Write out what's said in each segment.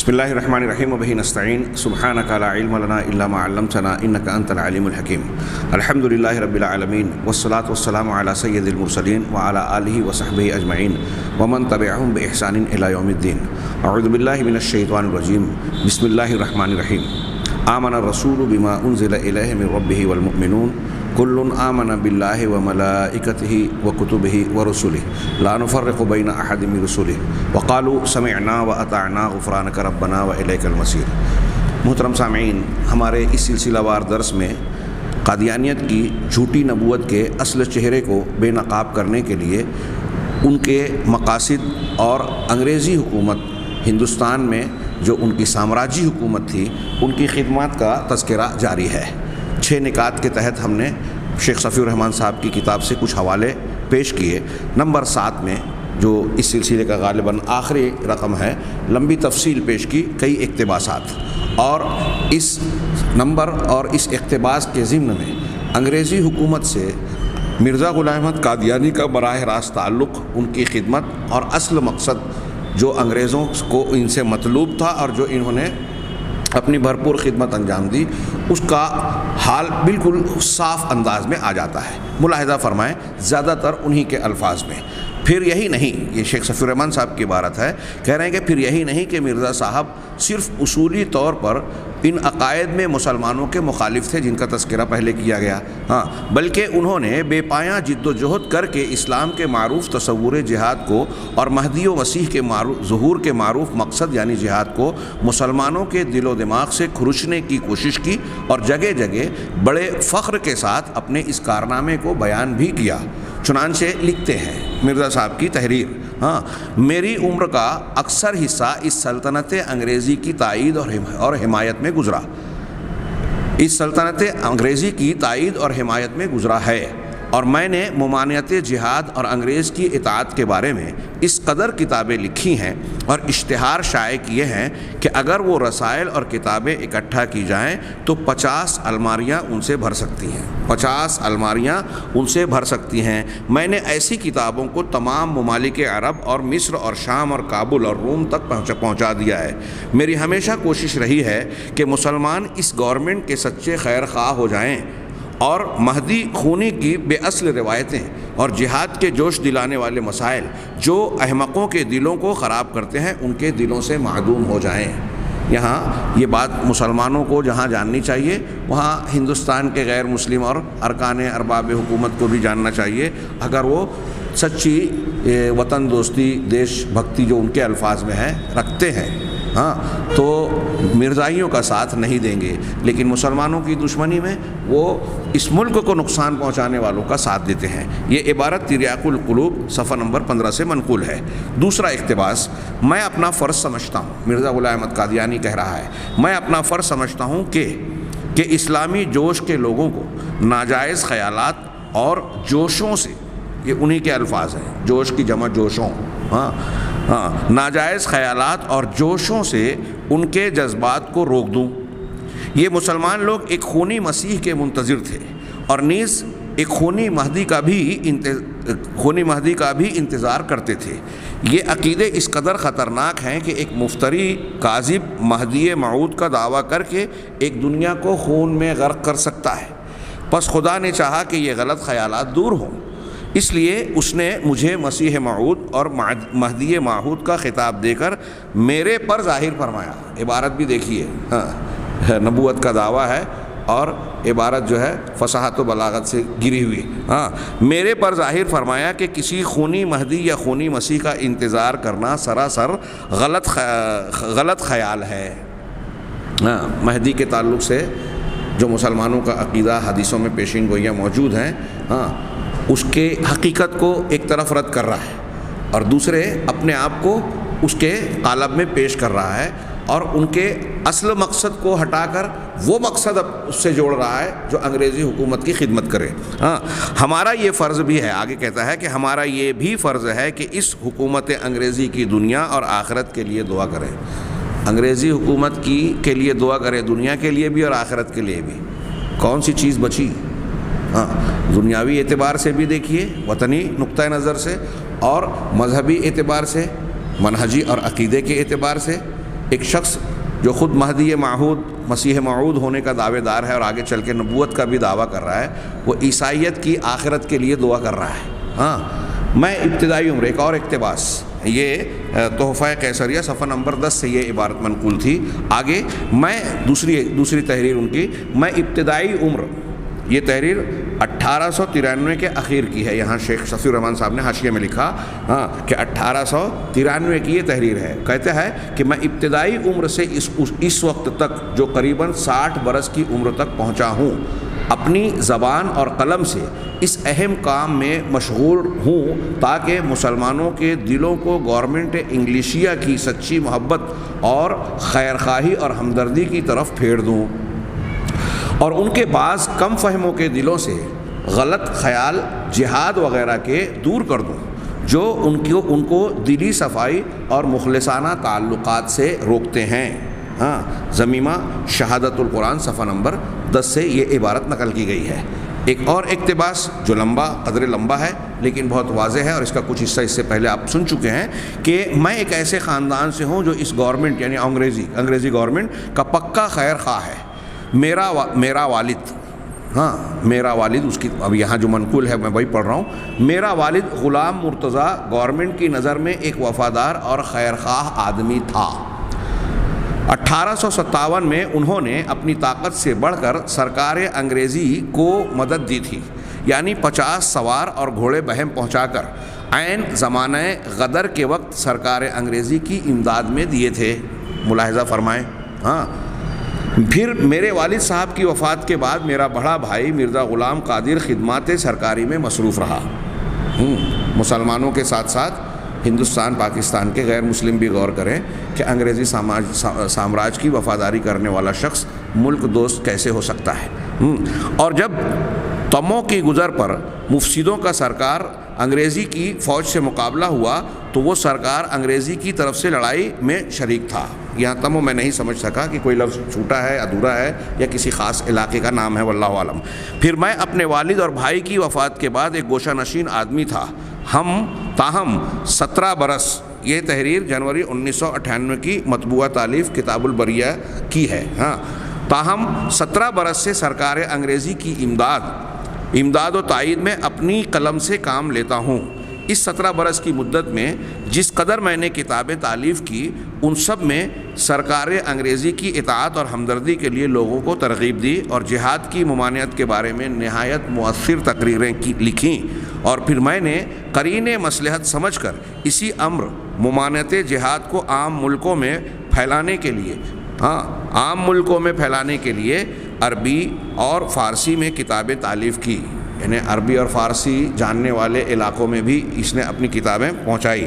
بسم اللہ الرحمن الرحیم وبہ نستعین سبحانک لا علم لنا الا ما علمتنا انک انت العلیم الحکیم الحمد للہ رب العالمین والصلاة والسلام علی سید المرسلین وعلی آلہ وصحبہ اجمعین ومن تبعہم بإحسان الی یوم الدین اعوذ باللہ من الشیطان الرجیم بسم اللہ الرحمن الرحیم آمن الرسول بما انزل الیہ من ربہ والمؤمنون کل آمن باللہ وملائکتہ وکتبہ ورسلہ لا نفرق بین احد من رسلہ وقالوا سمعنا واطعنا غفرانک ربنا والیک المصیر۔ محترم سامعین، ہمارے اس سلسلہ وار درس میں قادیانیت کی جھوٹی نبوت کے اصل چہرے کو بے نقاب کرنے کے لیے ان کے مقاصد اور انگریزی حکومت ہندوستان میں جو ان کی سامراجی حکومت تھی ان کی خدمات کا تذکرہ جاری ہے۔ 6 نکات کے تحت ہم نے شیخ صفی الرحمن صاحب کی کتاب سے کچھ حوالے پیش کیے۔ نمبر 7 میں جو اس سلسلے کا غالباً آخری رقم ہے، لمبی تفصیل پیش کی کئی اقتباسات، اور اس نمبر اور اس اقتباس کے ضمن میں انگریزی حکومت سے مرزا غلام احمد قادیانی کا براہ راست تعلق، ان کی خدمت اور اصل مقصد جو انگریزوں کو ان سے مطلوب تھا اور جو انہوں نے اپنی بھرپور خدمت انجام دی، اس کا حال بالکل صاف انداز میں آ جاتا ہے۔ ملاحظہ فرمائیں زیادہ تر انہی کے الفاظ میں۔ پھر یہی نہیں، یہ شیخ صفی الرحمن صاحب کی عبارت ہے، کہہ رہے ہیں کہ پھر یہی نہیں کہ مرزا صاحب صرف اصولی طور پر ان عقائد میں مسلمانوں کے مخالف تھے جن کا تذکرہ پہلے کیا گیا، بلکہ انہوں نے بے پایاں جد و جہد کر کے اسلام کے معروف تصور جہاد کو اور مہدی و مسیح کے ظہور کے معروف مقصد یعنی جہاد کو مسلمانوں کے دل و دماغ سے کھرچنے کی کوشش کی، اور جگہ جگہ بڑے فخر کے ساتھ اپنے اس کارنامے کو بیان بھی کیا۔ چنانچہ لکھتے ہیں مرزا صاحب کی تحریر، میری عمر کا اکثر حصہ اس سلطنت انگریزی کی تائید اور حمایت میں گزرا، اس سلطنت انگریزی کی تائید اور حمایت میں گزرا ہے، اور میں نے ممانعت جہاد اور انگریز کی اطاعت کے بارے میں اس قدر کتابیں لکھی ہیں اور اشتہار شائع کیے ہیں کہ اگر وہ رسائل اور کتابیں اکٹھا کی جائیں تو 50 الماریاں ان سے بھر سکتی ہیں، 50 الماریاں ان سے بھر سکتی ہیں۔ میں نے ایسی کتابوں کو تمام ممالک عرب اور مصر اور شام اور کابل اور روم تک پہنچا دیا ہے۔ میری ہمیشہ کوشش رہی ہے کہ مسلمان اس گورنمنٹ کے سچے خیر خواہ ہو جائیں اور مہدی خونی کی بے اصل روایتیں اور جہاد کے جوش دلانے والے مسائل جو احمقوں کے دلوں کو خراب کرتے ہیں ان کے دلوں سے معدوم ہو جائیں۔ یہاں یہ بات مسلمانوں کو جہاں جاننی چاہیے وہاں ہندوستان کے غیر مسلم اور ارکان ارباب حکومت کو بھی جاننا چاہیے، اگر وہ سچی وطن دوستی دیش بھکتی جو ان کے الفاظ میں ہے رکھتے ہیں تو مرزائیوں کا ساتھ نہیں دیں گے، لیکن مسلمانوں کی دشمنی میں وہ اس ملک کو نقصان پہنچانے والوں کا ساتھ دیتے ہیں۔ یہ عبارت تریاق القلوب صفحہ نمبر 15 سے منقول ہے۔ دوسرا اقتباس، میں اپنا فرض سمجھتا ہوں، مرزا غلام احمد قادیانی کہہ رہا ہے، میں اپنا فرض سمجھتا ہوں کہ اسلامی جوش کے لوگوں کو ناجائز خیالات اور جوشوں سے، یہ انہی کے الفاظ ہیں، جوش کی جمع جوشوں، ناجائز خیالات اور جوشوں سے ان کے جذبات کو روک دوں۔ یہ مسلمان لوگ ایک خونی مسیح کے منتظر تھے اور نیز ایک خونی مہدی کا بھی انتظار کرتے تھے۔ یہ عقیدے اس قدر خطرناک ہیں کہ ایک مفتری کاذب مہدی موعود کا دعویٰ کر کے ایک دنیا کو خون میں غرق کر سکتا ہے، پس خدا نے چاہا کہ یہ غلط خیالات دور ہوں، اس لیے اس نے مجھے مسیح موعود اور مہدی موعود کا خطاب دے کر میرے پر ظاہر فرمایا۔ عبارت بھی دیکھیے، نبوت کا دعویٰ ہے اور عبارت جو ہے فصاحت و بلاغت سے گری ہوئی، میرے پر ظاہر فرمایا کہ کسی خونی مہدی یا خونی مسیح کا انتظار کرنا سراسر غلط خیال ہے۔ مہدی کے تعلق سے جو مسلمانوں کا عقیدہ حدیثوں میں پیشین گوئیاں موجود ہیں، اس کے حقیقت کو ایک طرف رد کر رہا ہے اور دوسرے اپنے آپ کو اس کے قالب میں پیش کر رہا ہے، اور ان کے اصل مقصد کو ہٹا کر وہ مقصد اب اس سے جوڑ رہا ہے جو انگریزی حکومت کی خدمت کرے۔ ہمارا یہ فرض بھی ہے، آگے کہتا ہے کہ ہمارا یہ بھی فرض ہے کہ اس حکومت انگریزی کی دنیا اور آخرت کے لیے دعا کریں۔ انگریزی حکومت کے لیے دعا کرے، دنیا کے لیے بھی اور آخرت کے لیے بھی۔ کون سی چیز بچی؟ دنیاوی اعتبار سے بھی دیکھیے، وطنی نقطہ نظر سے، اور مذہبی اعتبار سے، منہجی اور عقیدے کے اعتبار سے، ایک شخص جو خود مہدی معہود مسیح موعود ہونے کا دعوے دار ہے اور آگے چل کے نبوت کا بھی دعویٰ کر رہا ہے، وہ عیسائیت کی آخرت کے لیے دعا کر رہا ہے. ہاں میں ابتدائی عمر، ایک اور اقتباس، یہ تحفہ قیصریہ صفحہ نمبر 10 سے یہ عبارت منقول تھی. آگے میں دوسری تحریر ان کی، میں ابتدائی عمر، یہ تحریر 1893 کے اخیر کی ہے. یہاں شیخ شفیع الرحمان صاحب نے حاشیے میں لکھا کہ 1893 کی یہ تحریر ہے. کہتے ہیں کہ میں ابتدائی عمر سے اس وقت تک جو قریباً 60 برس کی عمر تک پہنچا ہوں، اپنی زبان اور قلم سے اس اہم کام میں مشغول ہوں تاکہ مسلمانوں کے دلوں کو گورنمنٹ انگلیشیہ کی سچی محبت اور خیرخواہی اور ہمدردی کی طرف پھیر دوں، اور ان کے بعض کم فہموں کے دلوں سے غلط خیال جہاد وغیرہ کے دور کر دوں جو ان کو دلی صفائی اور مخلصانہ تعلقات سے روکتے ہیں. ضمیمہ شہادت القرآن صفحہ نمبر 10 سے یہ عبارت نقل کی گئی ہے. ایک اور اقتباس جو قدر لمبا ہے لیکن بہت واضح ہے، اور اس کا کچھ حصہ اس سے پہلے آپ سن چکے ہیں، کہ میں ایک ایسے خاندان سے ہوں جو اس گورنمنٹ یعنی انگریزی گورنمنٹ کا پکا خیر خواہ ہے. میرا والد اس کی اب یہاں جو منقول ہے میں وہی پڑھ رہا ہوں. میرا والد غلام مرتضیٰ گورنمنٹ کی نظر میں ایک وفادار اور خیر خواہ آدمی تھا. 1857 میں انہوں نے اپنی طاقت سے بڑھ کر سرکار انگریزی کو مدد دی تھی، یعنی 50 سوار اور گھوڑے بہم پہنچا کر عین زمانہ غدر کے وقت سرکار انگریزی کی امداد میں دیے تھے. ملاحظہ فرمائیں. پھر میرے والد صاحب کی وفات کے بعد میرا بڑا بھائی مرزا غلام قادر خدمات سرکاری میں مصروف رہا. مسلمانوں کے ساتھ ساتھ ہندوستان پاکستان کے غیر مسلم بھی غور کریں کہ انگریزی سامراج کی وفاداری کرنے والا شخص ملک دوست کیسے ہو سکتا ہے. اور جب تموں کی گزر پر مفسدوں کا سرکار انگریزی کی فوج سے مقابلہ ہوا تو وہ سرکار انگریزی کی طرف سے لڑائی میں شریک تھا. یہاں تموں میں نہیں سمجھ سکا کہ کوئی لفظ چھوٹا ہے، ادھورا ہے، یا کسی خاص علاقے کا نام ہے، واللہ عالم. پھر میں اپنے والد اور بھائی کی وفات کے بعد ایک گوشہ نشین آدمی تھا. تاہم 17 برس، یہ تحریر جنوری 1998 کی مطبوعہ تالیف کتاب البریہ کی ہے. تاہم 17 برس سے سرکار انگریزی کی امداد و تائید میں اپنی قلم سے کام لیتا ہوں. اس 17 برس کی مدت میں جس قدر میں نے کتابیں تالیف کی، ان سب میں سرکار انگریزی کی اطاعت اور ہمدردی کے لیے لوگوں کو ترغیب دی اور جہاد کی ممانعت کے بارے میں نہایت مؤثر تقریریں لکھیں. اور پھر میں نے قرین مصلحت سمجھ کر اسی امر ممانعت جہاد کو عام ملکوں میں پھیلانے کے لیے عربی اور فارسی میں کتابیں تالیف کی. یعنی عربی اور فارسی جاننے والے علاقوں میں بھی اس نے اپنی کتابیں پہنچائی،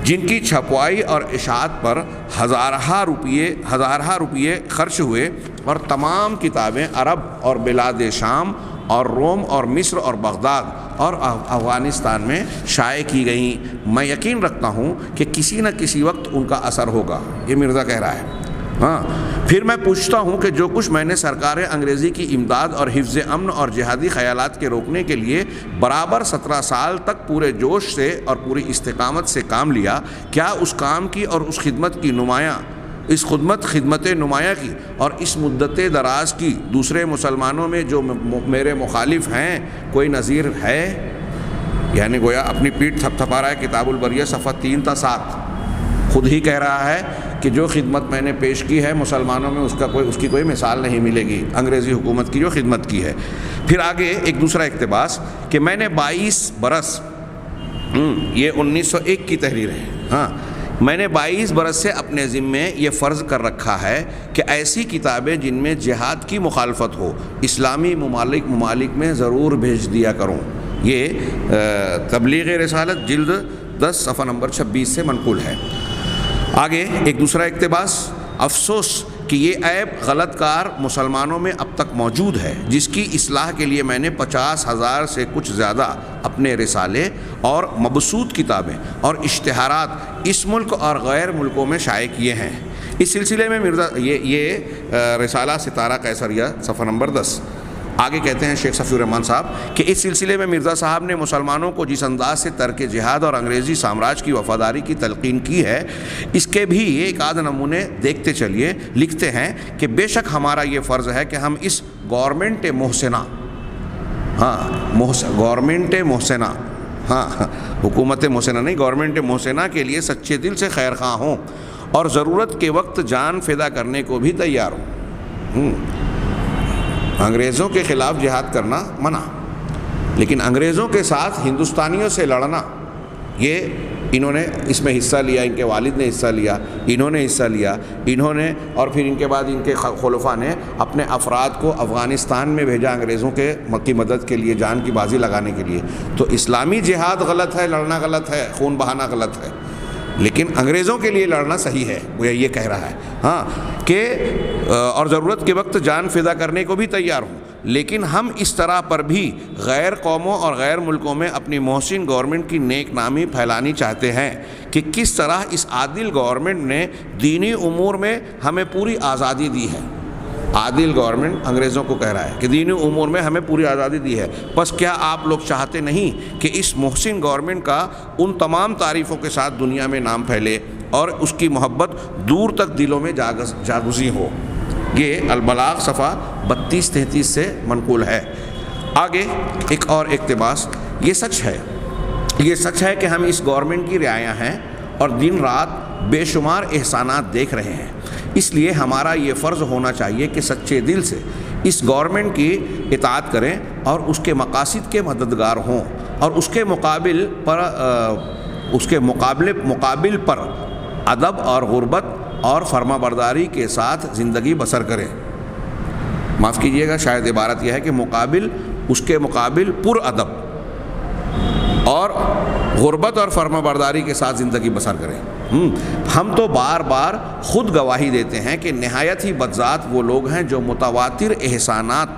جن کی چھپوائی اور اشاعت پر ہزارہ روپیے خرچ ہوئے، اور تمام کتابیں عرب اور بلاد شام اور روم اور مصر اور بغداد اور افغانستان میں شائع کی گئیں. میں یقین رکھتا ہوں کہ کسی نہ کسی وقت ان کا اثر ہوگا. یہ مرزا کہہ رہا ہے. پھر میں پوچھتا ہوں کہ جو کچھ میں نے سرکار انگریزی کی امداد اور حفظ امن اور جہادی خیالات کے روکنے کے لیے برابر 17 سال تک پورے جوش سے اور پوری استقامت سے کام لیا، کیا اس کام کی اور اس خدمت نمایاں کی اور اس مدت دراز کی دوسرے مسلمانوں میں جو میرے مخالف ہیں کوئی نظیر ہے؟ یعنی گویا اپنی پیٹھ تھپتھپا رہا ہے. کتاب البریہ صفحہ 3 تا 7 خود ہی کہہ رہا ہے کہ جو خدمت میں نے پیش کی ہے مسلمانوں میں اس کی کوئی مثال نہیں ملے گی، انگریزی حکومت کی جو خدمت کی ہے. پھر آگے ایک دوسرا اقتباس کہ میں نے 22 برس، یہ 1901 کی تحریر ہے. میں نے 22 برس سے اپنے ذمے یہ فرض کر رکھا ہے کہ ایسی کتابیں جن میں جہاد کی مخالفت ہو اسلامی ممالک میں ضرور بھیج دیا کروں. یہ تبلیغ رسالت جلد 10 صفحہ نمبر 26 سے منقول ہے. آگے ایک دوسرا اقتباس، افسوس کہ یہ عیب غلط کار مسلمانوں میں اب تک موجود ہے، جس کی اصلاح کے لیے میں نے 50,000 سے کچھ زیادہ اپنے رسالے اور مبسوط کتابیں اور اشتہارات اس ملک اور غیر ملکوں میں شائع کیے ہیں. اس سلسلے میں مرزا یہ رسالہ ستارہ قیصریہ صفحہ نمبر 10. آگے کہتے ہیں شیخ صفی الرحمان صاحب کہ اس سلسلے میں مرزا صاحب نے مسلمانوں کو جس انداز سے ترک جہاد اور انگریزی سامراج کی وفاداری کی تلقین کی ہے، اس کے بھی ایک آدھ نمونے دیکھتے چلیے۔ لکھتے ہیں کہ بے شک ہمارا یہ فرض ہے کہ ہم اس گورنمنٹ محسنہ، گورنمنٹ محسنہ، حکومت محسنہ نہیں، گورنمنٹ محسنہ کے لیے سچے دل سے خیر خواہ ہوں اور ضرورت کے وقت جان فدا کرنے کو بھی تیار ہوں۔ انگریزوں کے خلاف جہاد کرنا منع، لیکن انگریزوں کے ساتھ ہندوستانیوں سے لڑنا، یہ انہوں نے اس میں حصہ لیا، ان کے والد نے حصہ لیا، انہوں نے حصہ لیا، انہوں نے، اور پھر ان کے بعد ان کے خلفاء نے اپنے افراد کو افغانستان میں بھیجا انگریزوں کی مدد کے لیے، جان کی بازی لگانے کے لیے۔ تو اسلامی جہاد غلط ہے، لڑنا غلط ہے، خون بہانا غلط ہے، لیکن انگریزوں کے لیے لڑنا صحیح ہے، وہ یہ کہہ رہا ہے کہ اور ضرورت کے وقت جان فدا کرنے کو بھی تیار ہوں، لیکن ہم اس طرح پر بھی غیر قوموں اور غیر ملکوں میں اپنی محسن گورنمنٹ کی نیک نامی پھیلانی چاہتے ہیں کہ کس طرح اس عادل گورنمنٹ نے دینی امور میں ہمیں پوری آزادی دی ہے۔ عادل گورنمنٹ انگریزوں کو کہہ رہا ہے کہ دینی امور میں ہمیں پوری آزادی دی ہے، بس کیا آپ لوگ چاہتے نہیں کہ اس محسن گورنمنٹ کا ان تمام تعریفوں کے ساتھ دنیا میں نام پھیلے اور اس کی محبت دور تک دلوں میں جاگزی ہو؟ یہ البلاغ صفحہ 32-33 سے منقول ہے۔ آگے ایک اور اقتباس، یہ سچ ہے کہ ہم اس گورنمنٹ کی رعایا ہیں اور دن رات بے شمار احسانات دیکھ رہے ہیں، اس لیے ہمارا یہ فرض ہونا چاہیے کہ سچے دل سے اس گورنمنٹ کی اطاعت کریں اور اس کے مقاصد کے مددگار ہوں اور اس کے مقابل پر ادب اور غربت اور فرما برداری کے ساتھ زندگی بسر کریں۔ معاف کیجیے گا، شاید عبارت یہ ہے کہ اس کے مقابل پر ادب اور غربت اور فرما برداری کے ساتھ زندگی بسر کریں۔ ہم تو بار بار خود گواہی دیتے ہیں کہ نہایت ہی بدذات وہ لوگ ہیں جو متواتر احسانات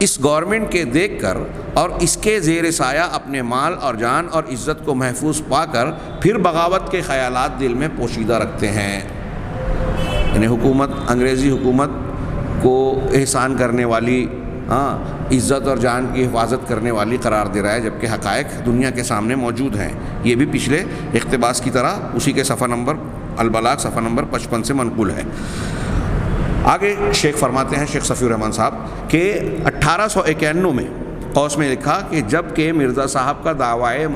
اس گورنمنٹ کے دیکھ کر اور اس کے زیر سایہ اپنے مال اور جان اور عزت کو محفوظ پا کر پھر بغاوت کے خیالات دل میں پوشیدہ رکھتے ہیں۔ یعنی حکومت، انگریزی حکومت کو احسان کرنے والی، عزت اور جان کی حفاظت کرنے والی قرار دے رہا ہے، جبکہ حقائق دنیا کے سامنے موجود ہیں۔ یہ بھی پچھلے اقتباس کی طرح اسی کے صفحہ نمبر البلاغ صفحہ نمبر 55 سے منقول ہے۔ آگے شیخ فرماتے ہیں، شیخ صفی الرحمان صاحب، کہ 1891 میں قوس میں لکھا کہ جب کہ مرزا صاحب کا دعویٰ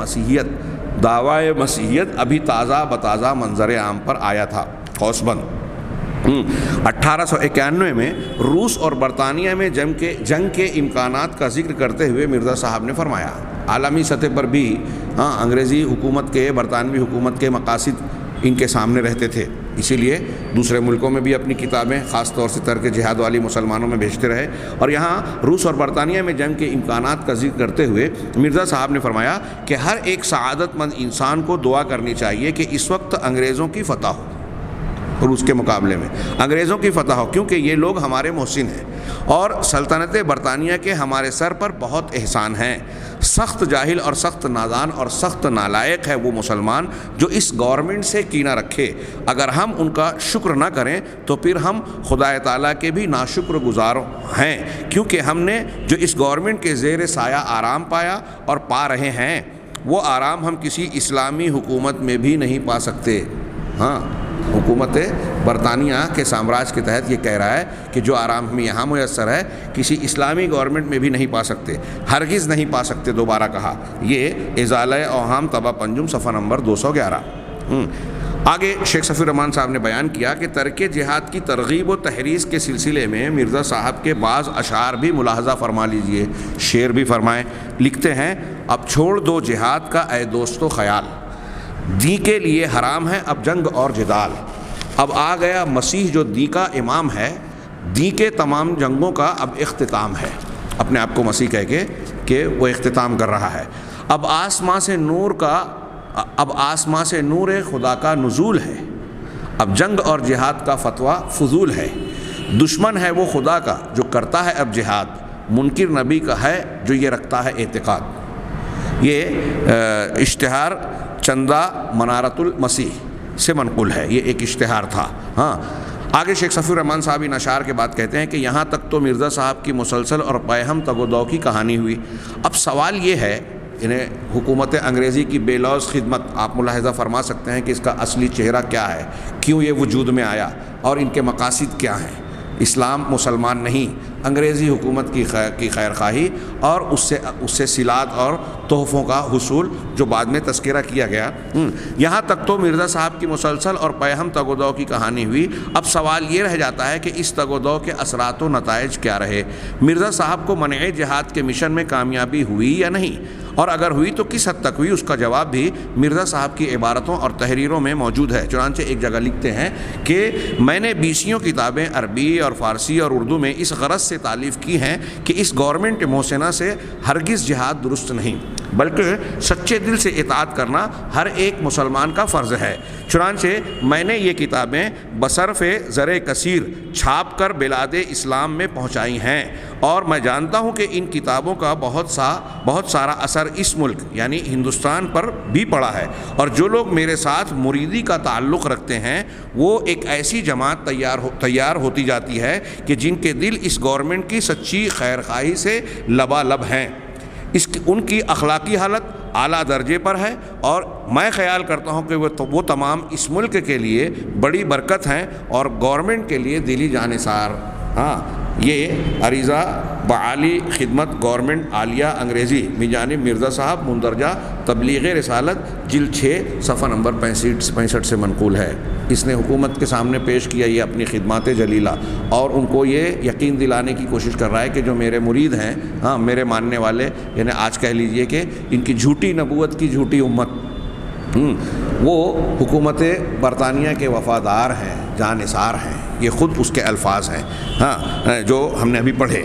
مسیحیت ابھی تازہ بتازہ منظر عام پر آیا تھا، قوس بند۔ 1891 میں روس اور برطانیہ میں جنگ کے امکانات کا ذکر کرتے ہوئے مرزا صاحب نے فرمایا، عالمی سطح پر بھی انگریزی حکومت کے، برطانوی حکومت کے مقاصد ان کے سامنے رہتے تھے، اسی لیے دوسرے ملکوں میں بھی اپنی کتابیں خاص طور سے ترک جہاد والی مسلمانوں میں بھیجتے رہے، اور یہاں روس اور برطانیہ میں جنگ کے امکانات کا ذکر کرتے ہوئے مرزا صاحب نے فرمایا کہ ہر ایک سعادت مند انسان کو دعا کرنی چاہیے کہ اس وقت انگریزوں کی فتح ہو، روس کے مقابلے میں انگریزوں کی فتح ہو، کیونکہ یہ لوگ ہمارے محسن ہیں اور سلطنت برطانیہ کے ہمارے سر پر بہت احسان ہیں۔ سخت جاہل اور سخت نادان اور سخت نالائق ہے وہ مسلمان جو اس گورنمنٹ سے کینہ رکھے، اگر ہم ان کا شکر نہ کریں تو پھر ہم خدا تعالیٰ کے بھی ناشکر گزار ہیں، کیونکہ ہم نے جو اس گورنمنٹ کے زیر سایہ آرام پایا اور پا رہے ہیں وہ آرام ہم کسی اسلامی حکومت میں بھی نہیں پا سکتے۔ حکومت برطانیہ کے سامراج کے تحت یہ کہہ رہا ہے کہ جو آرام ہمیں یہاں میسر ہے کسی اسلامی گورنمنٹ میں بھی نہیں پا سکتے، ہرگز نہیں پا سکتے، دوبارہ کہا۔ یہ ازالہ اوہام طبع پنجم صفحہ نمبر 211۔ آگے شیخ صفی الرحمان صاحب نے بیان کیا کہ ترک جہاد کی ترغیب و تحریض کے سلسلے میں مرزا صاحب کے بعض اشعار بھی ملاحظہ فرما لیجئے، شعر بھی فرمائیں۔ لکھتے ہیں، اب چھوڑ دو جہاد کا اے دوستو خیال، دی کے لیے حرام ہے اب جنگ اور جدال، اب آ گیا مسیح جو دی کا امام ہے، دی کے تمام جنگوں کا اب اختتام ہے، اپنے آپ کو مسیح کہہ کے کہ وہ اختتام کر رہا ہے۔ اب آسماں سے نور خدا کا نزول ہے، اب جنگ اور جہاد کا فتویٰ فضول ہے، دشمن ہے وہ خدا کا جو کرتا ہے اب جہاد، منکر نبی کا ہے جو یہ رکھتا ہے اعتقاد۔ یہ اشتہار چندہ منارت المسیح سے منقول ہے، یہ ایک اشتہار تھا۔ آگے شیخ صفی الرحمان صاحب ان اشعار کے بعد کہتے ہیں کہ یہاں تک تو مرزا صاحب کی مسلسل اور پیہم تگ و دو کی کہانی ہوئی. اب سوال یہ ہے، انہیں حکومت انگریزی کی بے لوث خدمت، آپ ملاحظہ فرما سکتے ہیں کہ اس کا اصلی چہرہ کیا ہے، کیوں یہ وجود میں آیا اور ان کے مقاصد کیا ہیں. اسلام مسلمان نہیں، انگریزی حکومت کی خیر خواہی اور اس سے صلات اور تحفوں کا حصول جو بعد میں تذکرہ کیا گیا. یہاں تک تو مرزا صاحب کی مسلسل اور پیہم تگ و دو کی کہانی ہوئی. اب سوال یہ رہ جاتا ہے کہ اس تگ و دو کے اثرات و نتائج کیا رہے. مرزا صاحب کو منع جہاد کے مشن میں کامیابی ہوئی یا نہیں، اور اگر ہوئی تو کس حد تک ہوئی؟ اس کا جواب بھی مرزا صاحب کی عبارتوں اور تحریروں میں موجود ہے. چنانچہ ایک جگہ لکھتے ہیں کہ میں نے 20 کتابیں عربی اور فارسی اور اردو میں اس غرض سے تالیف کی ہیں کہ اس گورنمنٹ محسنہ سے ہرگز جہاد درست نہیں، بلکہ سچے دل سے اطاعت کرنا ہر ایک مسلمان کا فرض ہے. چنانچہ میں نے یہ کتابیں بصرف زر کثیر چھاپ کر بلاد اسلام میں پہنچائی ہیں، اور میں جانتا ہوں کہ ان کتابوں کا بہت سارا اثر اس ملک یعنی ہندوستان پر بھی پڑا ہے، اور جو لوگ میرے ساتھ مریدی کا تعلق رکھتے ہیں وہ ایک ایسی جماعت تیار ہوتی جاتی ہے کہ جن کے دل اس گورنمنٹ کی سچی خیر خواہی سے لبالب ہیں. ان کی اخلاقی حالت اعلیٰ درجے پر ہے، اور میں خیال کرتا ہوں کہ وہ تمام اس ملک کے لیے بڑی برکت ہیں اور گورنمنٹ کے لیے دلی جانثار. یہ عریضہ بعالی خدمت گورنمنٹ عالیہ انگریزی من جانب مرزا صاحب مندرجہ تبلیغ رسالت جلد 6 صفحہ نمبر 65 سے منقول ہے. اس نے حکومت کے سامنے پیش کیا یہ اپنی خدمات جلیلہ، اور ان کو یہ یقین دلانے کی کوشش کر رہا ہے کہ جو میرے مرید ہیں، میرے ماننے والے، یعنی آج کہہ لیجئے کہ ان کی جھوٹی نبوت کی جھوٹی امت، وہ حکومت برطانیہ کے وفادار ہیں، جانثار ہیں. یہ خود اس کے الفاظ ہیں جو ہم نے ابھی پڑھے.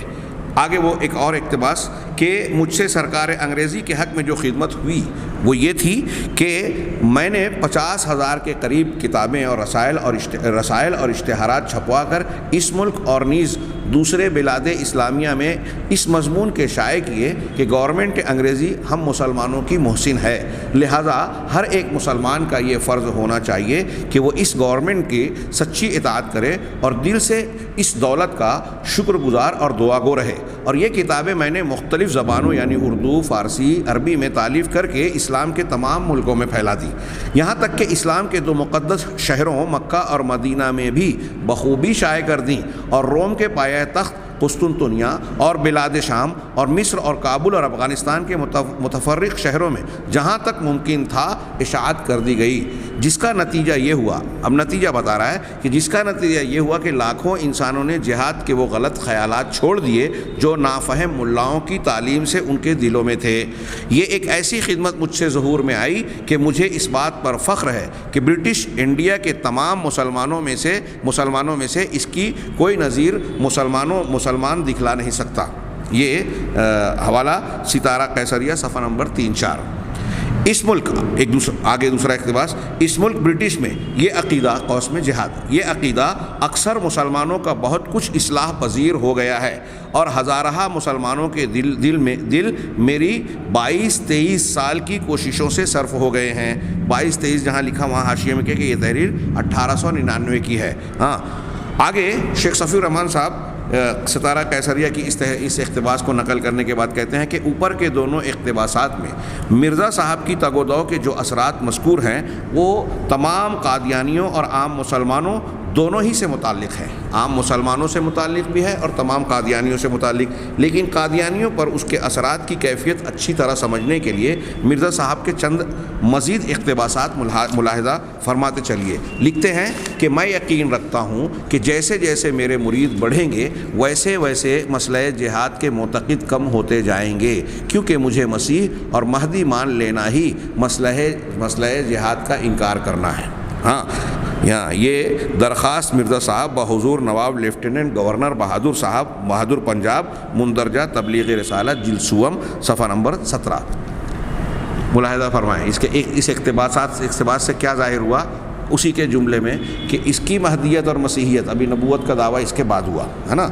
آگے وہ ایک اور اقتباس کہ مجھ سے سرکار انگریزی کے حق میں جو خدمت ہوئی وہ یہ تھی کہ میں نے 50,000 کے قریب کتابیں اور رسائل اور اشتہارات چھپوا کر اس ملک اور نیز دوسرے بلاد اسلامیہ میں اس مضمون کے شائع کیے کہ گورنمنٹ انگریزی ہم مسلمانوں کی محسن ہے، لہذا ہر ایک مسلمان کا یہ فرض ہونا چاہیے کہ وہ اس گورنمنٹ کی سچی اطاعت کرے اور دل سے اس دولت کا شکر گزار اور دعا گو رہے. اور یہ کتابیں میں نے مختلف زبانوں یعنی اردو، فارسی، عربی میں تالیف کر کے اسلام کے تمام ملکوں میں پھیلا دی، یہاں تک کہ اسلام کے 2 مقدس شہروں مکہ اور مدینہ میں بھی بخوبی شائع کر دیں، اور روم کے پایہ تخت قسطنطنیہ اور بلاد شام اور مصر اور کابل اور افغانستان کے متفرق شہروں میں جہاں تک ممکن تھا اشاعت کر دی گئی، جس کا نتیجہ یہ ہوا، اب نتیجہ بتا رہا ہے کہ جس کا نتیجہ یہ ہوا کہ لاکھوں انسانوں نے جہاد کے وہ غلط خیالات چھوڑ دیے جو نافہم ملاؤں کی تعلیم سے ان کے دلوں میں تھے. یہ ایک ایسی خدمت مجھ سے ظہور میں آئی کہ مجھے اس بات پر فخر ہے کہ برٹش انڈیا کے تمام مسلمانوں میں سے اس کی کوئی نظیر مسلمان دکھلا نہیں سکتا. یہ حوالہ ستارہ قیصریہ صفحہ نمبر 3-4. اس ملک دوسرا اقتباس، اس ملک برٹش میں یہ عقیدہ قوس میں جہاد، یہ عقیدہ اکثر مسلمانوں کا بہت کچھ اصلاح پذیر ہو گیا ہے، اور ہزارہ مسلمانوں کے دل میری 22-23 سال کی کوششوں سے صرف ہو گئے ہیں. 22-23 جہاں لکھا وہاں حاشیے میں کہ یہ تحریر 1899 کی ہے. آگے شیخ صفی الرحمان صاحب ستارہ قیصریہ کی اس اقتباس کو نقل کرنے کے بعد کہتے ہیں کہ اوپر کے دونوں اقتباسات میں مرزا صاحب کی تگ و دو کے جو اثرات مذکور ہیں وہ تمام قادیانیوں اور عام مسلمانوں دونوں ہی سے متعلق ہیں. عام مسلمانوں سے متعلق بھی ہے اور تمام قادیانیوں سے متعلق، لیکن قادیانیوں پر اس کے اثرات کی کیفیت اچھی طرح سمجھنے کے لیے مرزا صاحب کے چند مزید اقتباسات ملاحظہ فرماتے چلیے. لکھتے ہیں کہ میں یقین رکھتا ہوں کہ جیسے جیسے میرے مرید بڑھیں گے ویسے ویسے مسئلہ جہاد کے معتقد کم ہوتے جائیں گے، کیونکہ مجھے مسیح اور مہدی مان لینا ہی مسئلہ جہاد کا انکار کرنا ہے. یہاں یہ درخواست مرزا صاحب بحضور نواب لیفٹیننٹ گورنر بہادر پنجاب مندرجہ تبلیغ رسالت جلد 6 صفحہ نمبر 17. ملاحظہ فرمائیں اس اقتباس سے کیا ظاہر ہوا، اسی کے جملے میں کہ اس کی مہدیت اور مسیحیت، ابھی نبوت کا دعویٰ اس کے بعد ہوا ہے نا،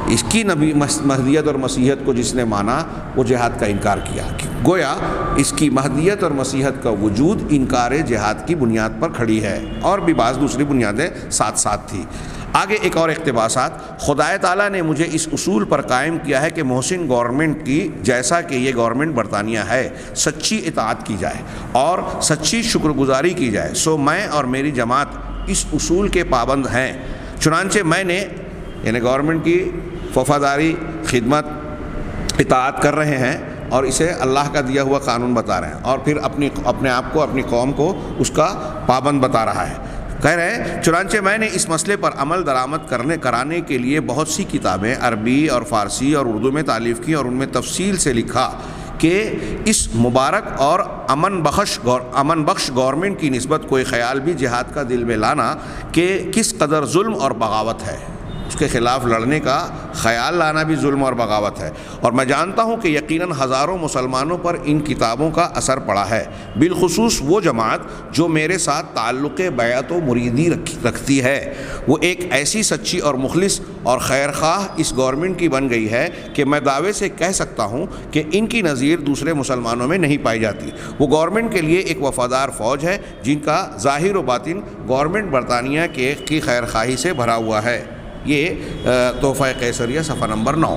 اس کی مہدیت اور مسیحیت کو جس نے مانا وہ جہاد کا انکار کیا. گویا اس کی مہدیت اور مسیحیت کا وجود انکار جہاد کی بنیاد پر کھڑی ہے، اور بھی بعض دوسری بنیادیں ساتھ تھی. آگے ایک اور اقتباسات، خدا تعالیٰ نے مجھے اس اصول پر قائم کیا ہے کہ محسن گورنمنٹ کی، جیسا کہ یہ گورنمنٹ برطانیہ ہے، سچی اطاعت کی جائے اور سچی شکر گزاری کی جائے، سو میں اور میری جماعت اس اصول کے پابند ہیں۔ چنانچہ میں نے، یعنی گورنمنٹ کی وفاداری، خدمت، اطاعت کر رہے ہیں اور اسے اللہ کا دیا ہوا قانون بتا رہے ہیں، اور پھر اپنے آپ کو، اپنی قوم کو اس کا پابند بتا رہا ہے۔ کہہ رہے ہیں چنانچہ میں نے اس مسئلے پر عمل درآمد کرانے کے لیے بہت سی کتابیں عربی اور فارسی اور اردو میں تالیف کی، اور ان میں تفصیل سے لکھا کہ اس مبارک اور امن بخش گورنمنٹ کی نسبت کوئی خیال بھی جہاد کا دل میں لانا کہ کس قدر ظلم اور بغاوت ہے، اس کے خلاف لڑنے کا خیال لانا بھی ظلم اور بغاوت ہے، اور میں جانتا ہوں کہ یقیناً ہزاروں مسلمانوں پر ان کتابوں کا اثر پڑا ہے، بالخصوص وہ جماعت جو میرے ساتھ تعلق بیعت و مریدی رکھتی ہے، وہ ایک ایسی سچی اور مخلص اور خیر خواہ اس گورنمنٹ کی بن گئی ہے کہ میں دعوے سے کہہ سکتا ہوں کہ ان کی نظیر دوسرے مسلمانوں میں نہیں پائی جاتی۔ وہ گورنمنٹ کے لیے ایک وفادار فوج ہے جن کا ظاہر و باطن گورنمنٹ برطانیہ کی خیر خواہی سے بھرا ہوا ہے۔ یہ تحفہ قیصریہ صفحہ نمبر 9۔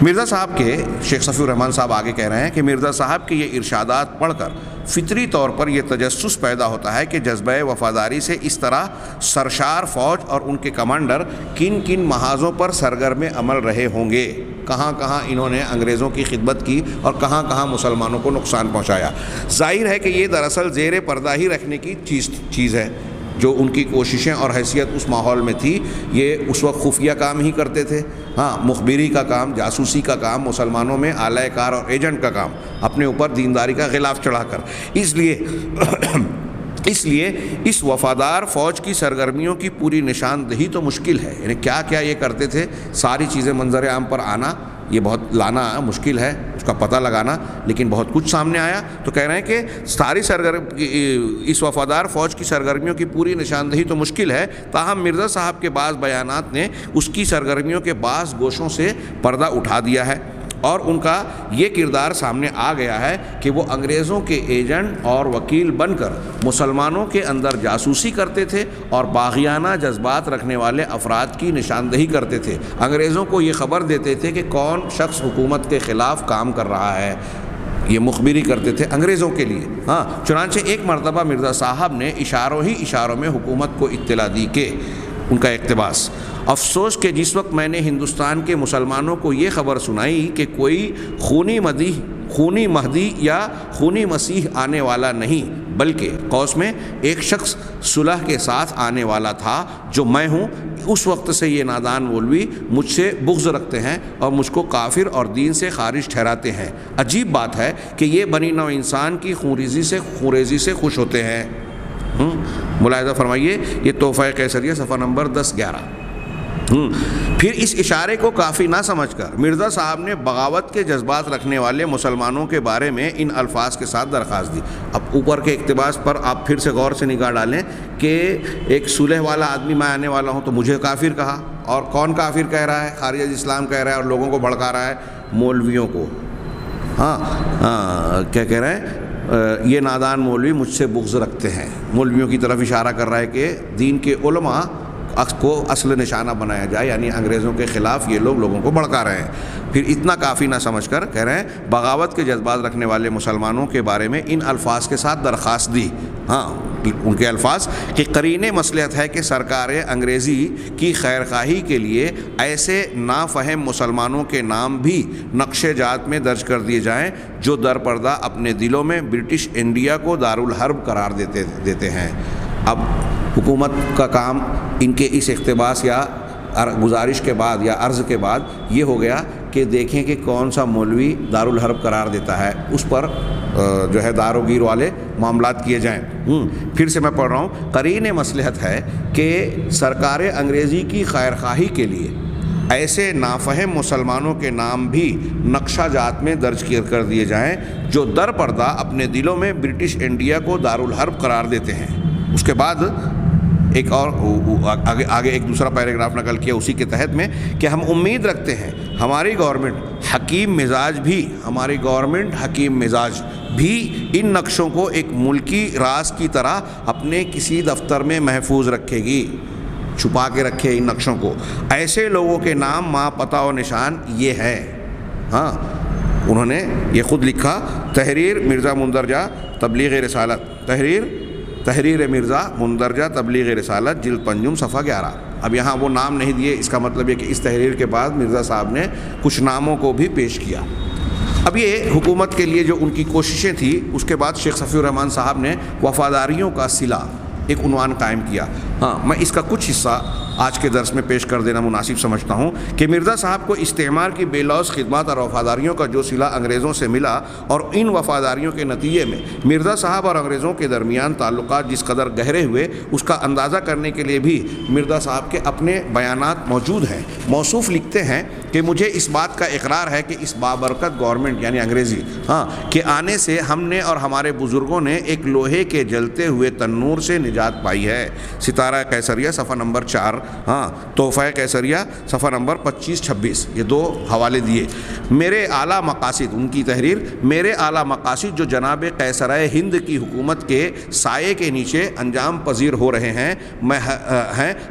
مرزا صاحب کے، شیخ صفی الرحمن صاحب آگے کہہ رہے ہیں کہ مرزا صاحب کے یہ ارشادات پڑھ کر فطری طور پر یہ تجسس پیدا ہوتا ہے کہ جذبہ وفاداری سے اس طرح سرشار فوج اور ان کے کمانڈر کن کن محاذوں پر سرگرم عمل رہے ہوں گے، کہاں کہاں انہوں نے انگریزوں کی خدمت کی اور کہاں کہاں مسلمانوں کو نقصان پہنچایا۔ ظاہر ہے کہ یہ دراصل زیر پردہ ہی رکھنے کی چیز ہے، جو ان کی کوششیں اور حیثیت اس ماحول میں تھی، یہ اس وقت خفیہ کام ہی کرتے تھے، ہاں، مخبری کا کام، جاسوسی کا کام، مسلمانوں میں آلہ کار اور ایجنٹ کا کام، اپنے اوپر دینداری کا غلاف چڑھا کر۔ اس لیے اس وفادار فوج کی سرگرمیوں کی پوری نشاندہی تو مشکل ہے، یعنی کیا کیا یہ کرتے تھے، ساری چیزیں منظر عام پر آنا یہ بہت لانا مشکل ہے، اس کا پتہ لگانا، لیکن بہت کچھ سامنے آیا۔ تو کہہ رہے ہیں کہ ساری اس وفادار فوج کی سرگرمیوں کی پوری نشاندہی تو مشکل ہے، تاہم مرزا صاحب کے بعض بیانات نے اس کی سرگرمیوں کے بعض گوشوں سے پردہ اٹھا دیا ہے، اور ان کا یہ کردار سامنے آ گیا ہے کہ وہ انگریزوں کے ایجنٹ اور وکیل بن کر مسلمانوں کے اندر جاسوسی کرتے تھے اور باغیانہ جذبات رکھنے والے افراد کی نشاندہی کرتے تھے، انگریزوں کو یہ خبر دیتے تھے کہ کون شخص حکومت کے خلاف کام کر رہا ہے، یہ مخبری کرتے تھے انگریزوں کے لیے۔ ہاں، چنانچہ ایک مرتبہ مرزا صاحب نے اشاروں میں حکومت کو اطلاع دی کہ ان کا اقتباس، افسوس کہ جس وقت میں نے ہندوستان کے مسلمانوں کو یہ خبر سنائی کہ کوئی خونی مہدی یا خونی مسیح آنے والا نہیں، بلکہ قوس میں ایک شخص صلح کے ساتھ آنے والا تھا جو میں ہوں، اس وقت سے یہ نادان مولوی مجھ سے بغض رکھتے ہیں اور مجھ کو کافر اور دین سے خارج ٹھہراتے ہیں۔ عجیب بات ہے کہ یہ بنی نوع انسان کی خونریزی سے خوش ہوتے ہیں۔ ملاحظہ فرمائیے، یہ تحفہ قیصریہ صفحہ نمبر 10-11۔ پھر اس اشارے کو کافی نہ سمجھ کر مرزا صاحب نے بغاوت کے جذبات رکھنے والے مسلمانوں کے بارے میں ان الفاظ کے ساتھ درخواست دی۔ اب اوپر کے اقتباس پر آپ پھر سے غور سے نگاہ ڈالیں کہ ایک صلح والا آدمی میں آنے والا ہوں تو مجھے کافر کہا، اور کون کافر کہہ رہا ہے؟ خارج از اسلام کہہ رہا ہے، اور لوگوں کو بھڑکا رہا ہے، مولویوں کو۔ کیا کہہ رہے ہیں؟ یہ نادان مولوی مجھ سے بغض رکھتے ہیں، مولویوں کی طرف اشارہ کر رہا ہے کہ دین کے علماء کو اصل نشانہ بنایا جائے، یعنی انگریزوں کے خلاف یہ لوگوں کو بھڑکا رہے ہیں۔ پھر اتنا کافی نہ سمجھ کر کہہ رہے ہیں بغاوت کے جذبات رکھنے والے مسلمانوں کے بارے میں ان الفاظ کے ساتھ درخواست دی۔ ان کے الفاظ کہ قرینِ مصلحت ہے کہ سرکار انگریزی کی خیر خواہی کے لیے ایسے نافہم مسلمانوں کے نام بھی نقش جات میں درج کر دیے جائیں جو در پردہ اپنے دلوں میں برٹش انڈیا کو دارالحرب قرار دیتے ہیں۔ اب حکومت کا کام ان کے اس اقتباس یا گزارش کے بعد یا عرض کے بعد یہ ہو گیا کہ دیکھیں کہ کون سا مولوی دارالحرب قرار دیتا ہے، اس پر جو ہے دار و گیر والے معاملات کیے جائیں۔ پھر سے میں پڑھ رہا ہوں، قرین مصلحت ہے کہ سرکار انگریزی کی خیر خواہی کے لیے ایسے نافہم مسلمانوں کے نام بھی نقشہ جات میں درج کر دیے جائیں جو در پردہ اپنے دلوں میں برٹش انڈیا کو دارالحرب قرار دیتے ہیں۔ اس کے بعد ایک اور آگے ایک دوسرا پیراگراف نقل کیا اسی کے تحت میں کہ ہم امید رکھتے ہیں ہماری گورنمنٹ حکیم مزاج بھی ان نقشوں کو ایک ملکی راز کی طرح اپنے کسی دفتر میں محفوظ رکھے گی۔ چھپا کے رکھے ان نقشوں کو. ایسے لوگوں کے نام، ماں، پتہ و نشان یہ ہے. ہاں انہوں نے یہ خود لکھا، تحریر مرزا مندرجہ تبلیغ رسالت، تحریر مرزا مندرجہ تبلیغ رسالت جلد پنجم صفحہ 11. اب یہاں وہ نام نہیں دیے، اس کا مطلب یہ کہ اس تحریر کے بعد مرزا صاحب نے کچھ ناموں کو بھی پیش کیا. اب یہ حکومت کے لیے جو ان کی کوششیں تھیں، اس کے بعد شیخ صفی الرحمان صاحب نے وفاداریوں کا صلہ ایک عنوان قائم کیا. ہاں میں اس کا کچھ حصہ آج کے درس میں پیش کر دینا مناسب سمجھتا ہوں کہ مرزا صاحب کو استعمار کی بے لوث خدمات اور وفاداریوں کا جو صلہ انگریزوں سے ملا، اور ان وفاداریوں کے نتیجے میں مرزا صاحب اور انگریزوں کے درمیان تعلقات جس قدر گہرے ہوئے، اس کا اندازہ کرنے کے لیے بھی مرزا صاحب کے اپنے بیانات موجود ہیں. موصوف لکھتے ہیں کہ مجھے اس بات کا اقرار ہے کہ اس بابرکت گورنمنٹ یعنی انگریزی کے آنے سے ہم نے اور ہمارے بزرگوں نے ایک لوہے کے جلتے ہوئے تنور سے نجات پائی ہے. ستارہ قیصریہ صفحہ نمبر 4، تحفہ قیصریہ صفحہ نمبر 25-26، یہ دو حوالے دیے. میرے اعلیٰ مقاصد، ان کی تحریر، میرے اعلیٰ مقاصد جو جناب قیصرہ ہند کی حکومت کے سائے کے نیچے انجام پذیر ہو رہے ہیں،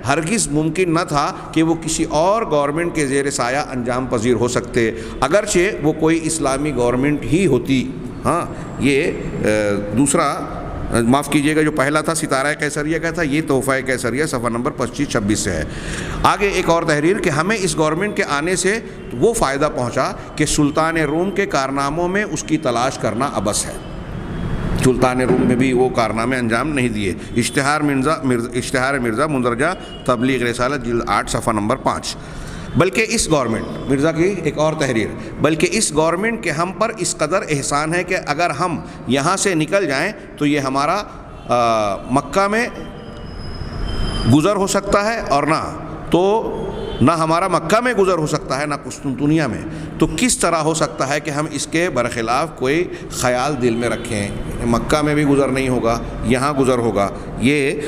ہرگز ممکن نہ تھا کہ وہ کسی اور گورنمنٹ کے زیر سایہ انجام پذیر ہو سکتے، اگرچہ وہ کوئی اسلامی گورنمنٹ ہی ہوتی. یہ دوسرا، معاف کیجیے گا، جو پہلا تھا ستارہ قیصریہ کا تھا، یہ تحفہ قیصریہ صفحہ نمبر 25-26 سے ہے. آگے ایک اور تحریر کہ ہمیں اس گورنمنٹ کے آنے سے وہ فائدہ پہنچا کہ سلطان روم کے کارناموں میں اس کی تلاش کرنا ابس ہے. سلطان روم میں بھی وہ کارنامے انجام نہیں دیے. اشتہار مرزا مندرجہ تبلیغ رسالت جلد 8 صفحہ نمبر 5. بلکہ اس گورنمنٹ، مرزا کی ایک اور تحریر، بلکہ اس گورنمنٹ کے ہم پر اس قدر احسان ہے کہ اگر ہم یہاں سے نکل جائیں تو یہ ہمارا مکہ میں گزر ہو سکتا ہے، اور نہ ہمارا مکہ میں گزر ہو سکتا ہے، نہ قسطنطنیہ میں. تو کس طرح ہو سکتا ہے کہ ہم اس کے برخلاف کوئی خیال دل میں رکھیں؟ مکہ میں بھی گزر نہیں ہوگا، یہاں گزر ہوگا. یہ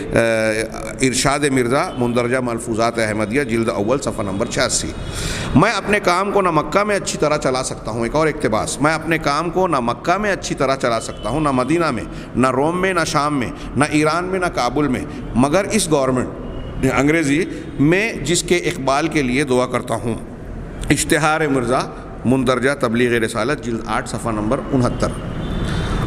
ارشاد مرزا مندرجہ ملفوظات احمدیہ جلد اول صفحہ نمبر 86. میں اپنے کام کو نہ مکہ میں اچھی طرح چلا سکتا ہوں. ایک اور اقتباس، میں اپنے کام کو نہ مکہ میں اچھی طرح چلا سکتا ہوں، نہ مدینہ میں، نہ روم میں، نہ شام میں، نہ ایران میں، نہ کابل میں، مگر اس گورنمنٹ انگریزی میں جس کے اقبال کے لیے دعا کرتا ہوں. اشتہار مرزا مندرجہ تبلیغ رسالت جلد 8 صفحہ نمبر 69.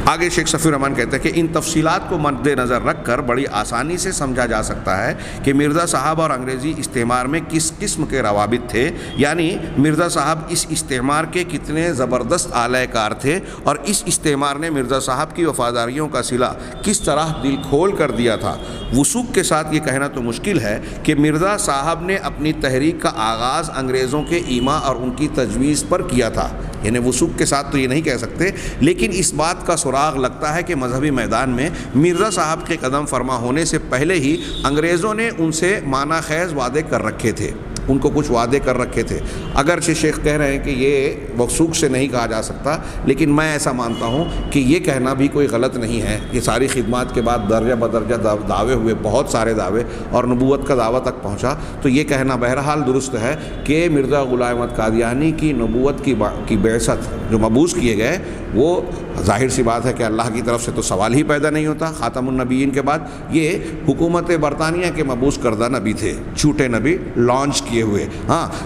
آگے شیخ صفی الرحمان کہتے ہیں کہ ان تفصیلات کو مد نظر رکھ کر بڑی آسانی سے سمجھا جا سکتا ہے کہ مرزا صاحب اور انگریزی استعمار میں کس قسم کے روابط تھے، یعنی مرزا صاحب اس استعمار کے کتنے زبردست اعلی کار تھے، اور اس استعمار نے مرزا صاحب کی وفاداریوں کا صلہ کس طرح دل کھول کر دیا تھا. وثوق کے ساتھ یہ کہنا تو مشکل ہے کہ مرزا صاحب نے اپنی تحریک کا آغاز انگریزوں کے ایما اور ان کی تجویز پر کیا تھا. یعنی وثوق کے ساتھ تو یہ نہیں کہہ سکتے، لیکن اس بات کا سراغ لگتا ہے کہ مذہبی میدان میں مرزا صاحب کے قدم فرما ہونے سے پہلے ہی انگریزوں نے ان سے معنی خیز وعدے کر رکھے تھے، ان کو کچھ وعدے کر رکھے تھے. اگرچہ شیخ کہہ رہے ہیں کہ یہ وثوق سے نہیں کہا جا سکتا، لیکن میں ایسا مانتا ہوں کہ یہ کہنا بھی کوئی غلط نہیں ہے. یہ ساری خدمات کے بعد درجہ بدرجہ دعوے ہوئے، بہت سارے دعوے، اور نبوت کا دعویٰ تک پہنچا، تو یہ کہنا بہرحال درست ہے کہ مرزا غلام احمد قادیانی کی نبوت کی بعثت جو مبعوث کیے گئے، وہ ظاہر سی بات ہے کہ اللہ کی طرف سے تو سوال ہی پیدا نہیں ہوتا. خاتم النبیین کے بعد یہ حکومت برطانیہ کے مبعوث کردہ نبی تھے، چھوٹے نبی لانچ کیے ہوئے.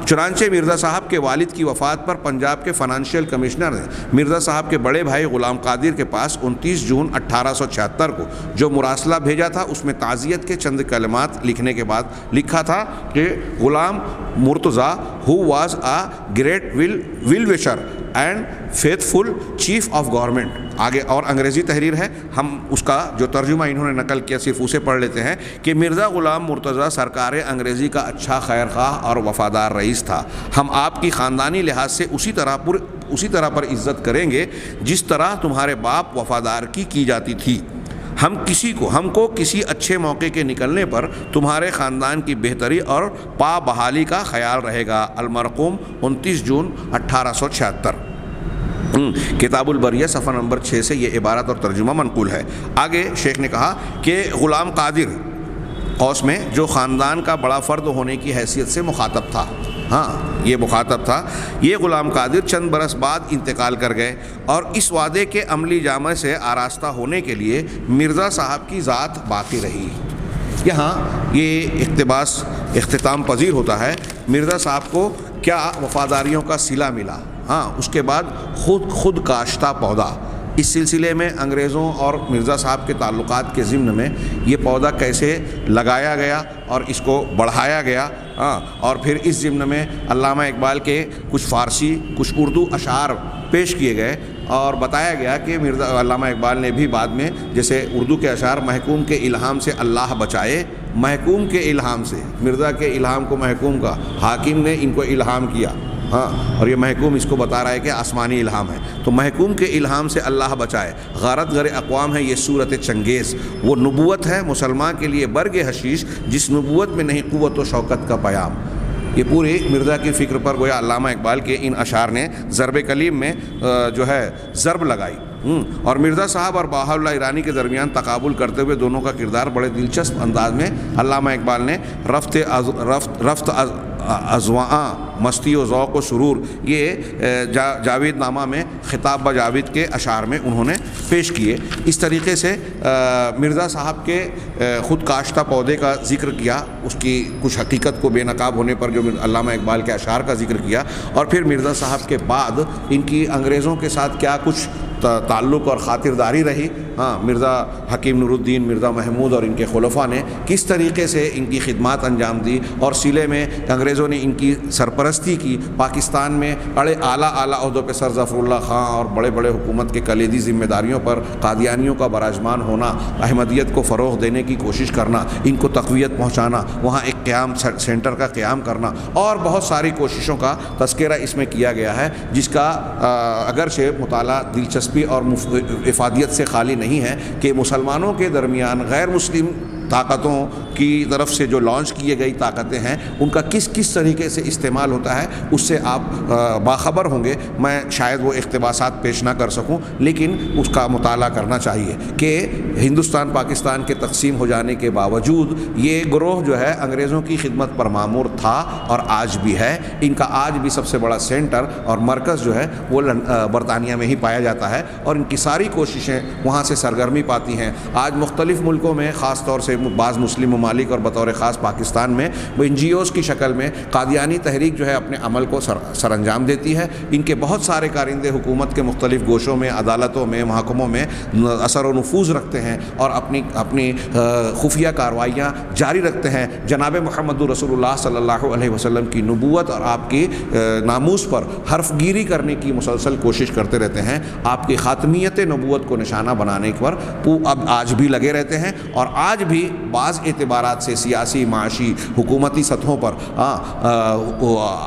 چنانچہ مرزا صاحب کے والد کی وفات پر پنجاب کے فنانشیل کمشنر نے مرزا صاحب کے بڑے بھائی غلام قادر کے پاس 29 جون 1876 کو جو مراسلہ بھیجا تھا، اس میں تعزیت کے چند کلمات لکھنے کے بعد لکھا تھا کہ Ghulam Murtaza who was a great well-wisher and faithful chief of government. آگے اور انگریزی تحریر ہے، ہم اس کا جو ترجمہ انہوں نے نقل کیا صرف اسے پڑھ لیتے ہیں کہ مرزا غلام مرتضیٰ سرکار انگریزی کا اچھا خیر خواہ اور وفادار رئیس تھا. ہم آپ کی خاندانی لحاظ سے اسی طرح پر عزت کریں گے جس طرح تمہارے باپ وفادار کی جاتی تھی. ہم کو کسی اچھے موقع کے نکلنے پر تمہارے خاندان کی بہتری اور پا بحالی کا خیال رہے گا. المرقوم 29 جون 1876. کتاب البریہ صفحہ نمبر 6 سے یہ عبارت اور ترجمہ منقول ہے. آگے شیخ نے کہا کہ غلام قادر قوس میں جو خاندان کا بڑا فرد ہونے کی حیثیت سے مخاطب تھا، یہ مخاطب تھا، یہ غلام قادر چند برس بعد انتقال کر گئے، اور اس وعدے کے عملی جامہ سے آراستہ ہونے کے لیے مرزا صاحب کی ذات باقی رہی. یہاں یہ اقتباس اختتام پذیر ہوتا ہے، مرزا صاحب کو کیا وفاداریوں کا صلہ ملا، ہاں اس کے بعد خود کاشتہ پودا، اس سلسلے میں انگریزوں اور مرزا صاحب کے تعلقات کے ضمن میں یہ پودا کیسے لگایا گیا اور اس کو بڑھایا گیا، اور پھر اس ضمن میں علامہ اقبال کے کچھ فارسی کچھ اردو اشعار پیش کیے گئے اور بتایا گیا کہ مرزا علامہ اقبال نے بھی بعد میں جیسے اردو کے اشعار محکوم کے الہام سے اللہ بچائے، محکوم کے الہام سے، مرزا کے الہام کو محکوم کا، حاکم نے ان کو الہام کیا، اور یہ محکوم اس کو بتا رہا ہے کہ آسمانی الہام ہے، تو محکوم کے الہام سے اللہ بچائے، غارت گر اقوام ہے یہ صورت چنگیز، وہ نبوت ہے مسلمان کے لیے برگ حشیش جس نبوت میں نہیں قوت و شوکت کا پیام۔ یہ پوری مرزا کی فکر پر گویا علامہ اقبال کے ان اشعار نے ضرب کلیم میں جو ہے ضرب لگائی، اور مرزا صاحب اور بہاء اللہ ایرانی کے درمیان تقابل کرتے ہوئے دونوں کا کردار بڑے دلچسپ انداز میں علامہ اقبال نے رفت ازواں مستی و ذوق و سرور، یہ جاوید نامہ میں خطاب با جاوید کے اشعار میں انہوں نے پیش کیے۔ اس طریقے سے مرزا صاحب کے خود کاشتہ پودے کا ذکر کیا، اس کی کچھ حقیقت کو بے نقاب ہونے پر جو علامہ اقبال کے اشعار کا ذکر کیا، اور پھر مرزا صاحب کے بعد ان کی انگریزوں کے ساتھ کیا کچھ تعلق اور خاطرداری رہی، مرزا حکیم نور الدین، مرزا محمود اور ان کے خلفاء نے کس طریقے سے ان کی خدمات انجام دی، اور سلے میں انگریزوں نے ان کی سرپرستی کی، پاکستان میں بڑے اعلیٰ عہدوں پہ سر ظفر اللہ خان اور بڑے بڑے حکومت کے کلیدی ذمہ داریوں پر قادیانیوں کا براجمان ہونا، احمدیت کو فروغ دینے کی کوشش کرنا، ان کو تقویت پہنچانا، وہاں ایک قیام سینٹر کا قیام کرنا، اور بہت ساری کوششوں کا تذکرہ اس میں کیا گیا ہے، جس کا اگرچہ مطالعہ دلچسپی اور افادیت سے خالی نہیں ہے کہ مسلمانوں کے درمیان غیر مسلم طاقتوں کی طرف سے جو لانچ کیے گئی طاقتیں ہیں ان کا کس طریقے سے استعمال ہوتا ہے، اس سے آپ باخبر ہوں گے۔ میں شاید وہ اقتباسات پیش نہ کر سکوں، لیکن اس کا مطالعہ کرنا چاہیے کہ ہندوستان پاکستان کے تقسیم ہو جانے کے باوجود یہ گروہ جو ہے انگریزوں کی خدمت پر مامور تھا اور آج بھی ہے، ان کا آج بھی سب سے بڑا سینٹر اور مرکز جو ہے وہ برطانیہ میں ہی پایا جاتا ہے، اور ان کی ساری کوششیں وہاں سے سرگرمی پاتی ہیں۔ آج مختلف ملکوں میں، خاص طور سے بعض مسلم ممالک اور بطور خاص پاکستان میں، وہ NGOs کی شکل میں قادیانی تحریک جو ہے اپنے عمل کو سر انجام دیتی ہے۔ ان کے بہت سارے کارندے حکومت کے مختلف گوشوں میں، عدالتوں میں، محکموں میں اثر و نفوذ رکھتے ہیں اور اپنی خفیہ کارروائیاں جاری رکھتے ہیں۔ جناب محمد رسول اللہ صلی اللہ علیہ وسلم کی نبوت اور آپ کی ناموس پر حرف گیری کرنے کی مسلسل کوشش کرتے رہتے ہیں۔ آپ کی خاتمیت نبوت کو نشانہ بنانے پر وہ اب آج بھی لگے رہتے ہیں، اور آج بھی بعض اعتبارات سے سیاسی، معاشی، حکومتی سطحوں پر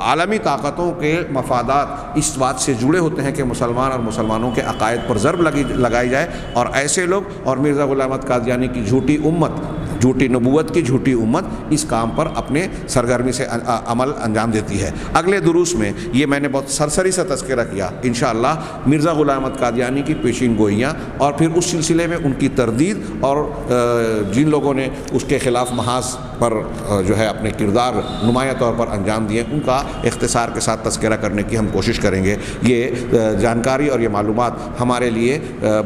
عالمی طاقتوں کے مفادات اس بات سے جڑے ہوتے ہیں کہ مسلمان اور مسلمانوں کے عقائد پر ضرب لگائی جائے، اور ایسے لوگ اور مرزا غلام احمد قادیانی کی جھوٹی امت، جھوٹی نبوت کی جھوٹی امت اس کام پر اپنے سرگرمی سے عمل انجام دیتی ہے۔ اگلے دروس میں یہ میں نے بہت سرسری سے تذکرہ کیا، انشاءاللہ مرزا غلام احمد قادیانی کی پیشین گوئیاں اور پھر اس سلسلے میں ان کی تردید اور جن لوگوں نے اس کے خلاف محاذ پر جو ہے اپنے کردار نمایاں طور پر انجام دیے، ان کا اختصار کے ساتھ تذکرہ کرنے کی ہم کوشش کریں گے۔ یہ جانکاری اور یہ معلومات ہمارے لیے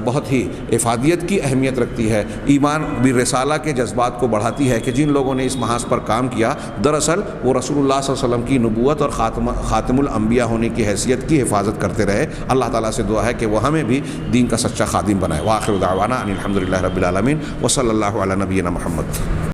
بہت ہی افادیت کی اہمیت رکھتی ہے، ایمان بالرسالہ کے جذبات کو بڑھاتی ہے کہ جن لوگوں نے اس محاذ پر کام کیا دراصل وہ رسول اللہ صلی اللہ علیہ وسلم کی نبوت اور خاتم الانبیاء ہونے کی حیثیت کی حفاظت کرتے رہے۔ اللہ تعالیٰ سے دعا ہے کہ وہ ہمیں بھی دین کا سچا خادم بنائے۔ وآخر دعوانا ان الحمد للہ رب العالمین، وصلی اللہ علی نبینا محمد۔